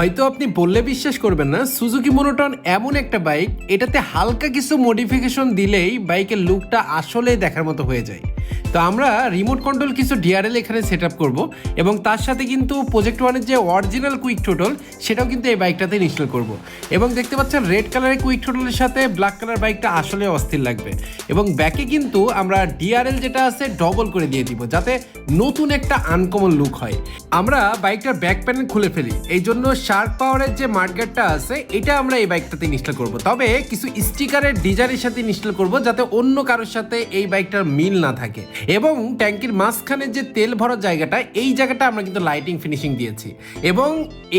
হয়তো আপনি বললে বিশ্বাস করবেন না, সুজুকি মনোটন এমন একটা বাইক, এটাতে হালকা কিছু মডিফিকেশন দিলেই বাইকের লুকটা আসলেই দেখার মতো হয়ে যায়। তো আমরা রিমোট কন্ট্রোল কিছু ডিআরএল এখানে সেট আপ করবো এবং তার সাথে কিন্তু প্রজেক্ট ওয়ানের যে অরিজিনাল কুইক থ্রোটল সেটাও কিন্তু এই বাইকটাতে ইনস্টল করব। এবং দেখতে পাচ্ছেন রেড কালারের কুইক থ্রোটলের সাথে ব্ল্যাক কালার বাইকটা আসলে অস্থির লাগবে। এবং ব্যাকে কিন্তু আমরা ডিআরএল যেটা আছে ডবল করে দিয়ে দিব, যাতে নতুন একটা আনকমন লুক হয়। আমরা বাইকটার ব্যাক প্যানেল খুলে ফেলি, এই জন্য শার্ক পাওয়ারের যে মার্কেটটা আছে এটা আমরা এই বাইকটাতে ইনস্টল করব। তবে কিছু স্টিকারের ডিজাইনের সাথে ইনস্টল করব, যাতে অন্য কারোর সাথে এই বাইকটার মিল না থাকে। এবং ট্যাঙ্কির মাঝখানে যে তেল ভরার জায়গাটা, এই জায়গাটা আমরা কিন্তু লাইটিং ফিনিশিং দিয়েছি এবং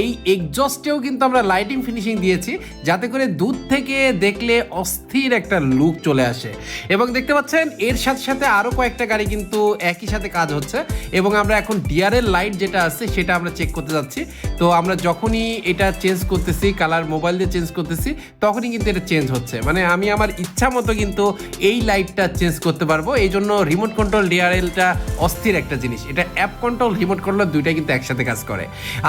এই এক্সজস্টেও কিন্তু আমরা লাইটিং ফিনিশিং দিয়েছি, যাতে করে দূর থেকে দেখলে অস্থির একটা লুক চলে আসে। এবং দেখতে পাচ্ছেন এর সাথে সাথে আরও কয়েকটা গাড়ি কিন্তু একই সাথে কাজ হচ্ছে এবং আমরা এখন ডিআরএল লাইট যেটা আছে সেটা আমরা চেক করতে যাচ্ছি। তো আমরা যখনই এটা চেঞ্জ করতেছি, কালার মোবাইল দিয়ে চেঞ্জ করতেছি, তখনই কিন্তু এটা চেঞ্জ হচ্ছে। মানে আমি আমার ইচ্ছা মতো কিন্তু এই লাইটটা চেঞ্জ করতে পারবো। এই জন্য রিমোট কন্ট্রোল ডিআরএলটা অস্থির একটা জিনিস। এটা অ্যাপ কন্ট্রোল, রিমোট কন্ট্রোল দুইটাই কিন্তু একসাথে কাজ করে।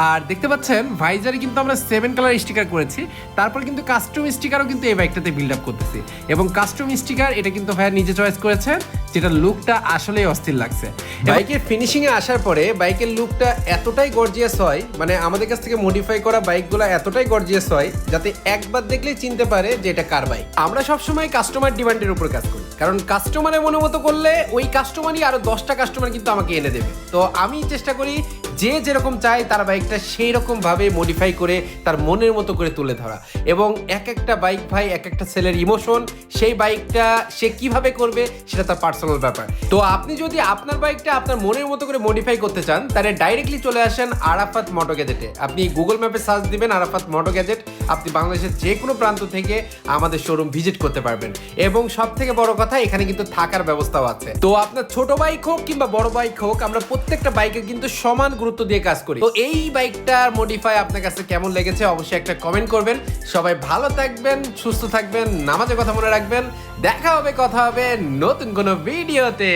আর দেখতে পাচ্ছেন ভাইজারে কিন্তু আমরা 7 কালার স্টিকার করেছি। তারপর কিন্তু কাস্টম স্টিকারও কিন্তু এই বাইকটাতে বিল্ড আপ করতেছি এবং কাস্টম স্টিকার এটা কিন্তু ভাইয়া নিজে চয়েস করেছেন, যেটা লুকটা আসলেই অস্থির লাগছে। বাইকের ফিনিশিংয়ে আসার পরে বাইকের লুকটা এতটাই গর্জিয়াস হয়, মানে আমাদের কাছ থেকে মডিফাই করা বাইকগুলো এতটাই গর্জিয়াস হয় যাতে একবার দেখলেই চিনতে পারে যে এটা কার বাইক। আমরা সবসময় কাস্টমার ডিমান্ডের উপর কাজ করি, কারণ কাস্টমারের মনে মতো করলে ওই কাস্টমারই আরো 10টা কাস্টমার কিন্তু আমাকে এনে দেবে। তো আমি চেষ্টা করি যে যেরকম চায় তার বাইকটা সেই রকম ভাবে মডিফাই করে তার মনের মতো করে তুলে ধরা। এবং এক একটা বাইক ভাই এক একটা ছেলের ইমোশন, সেই বাইকটা সে কিভাবে করবে সেটা তার পার্সোনাল ব্যাপার। তো আপনি যদি আপনার বাইকটা আপনার মনের মতো করে মডিফাই করতে চান, তাহলে ডাইরেক্টলি চলে আসেন আরাফাত মোটো গ্যাজেটে। আপনি গুগল ম্যাপে সার্চ দিবেন আরাফাত মোটো গ্যাজেট, আপনি বাংলাদেশের যে কোনো প্রান্ত থেকে আমাদের শোরুম ভিজিট করতে পারবেন। এবং সব থেকে বড় কথা, এখানে কিন্তু থাকার ব্যবস্থাও আছে। তো আপনার ছোট বাইক হোক কিংবা বড় বাইক হোক, আমরা প্রত্যেকটা বাইকে কিন্তু সমান গুরুত্ব দিয়ে কাজ করি। তো এই বাইকটার মডিফাই আপনার কাছে কেমন লেগেছে অবশ্যই একটা কমেন্ট করবেন। সবাই ভালো থাকবেন, সুস্থ থাকবেন, নামাজের কথা মনে রাখবেন। দেখা হবে, কথা হবে নতুন কোনো ভিডিওতে।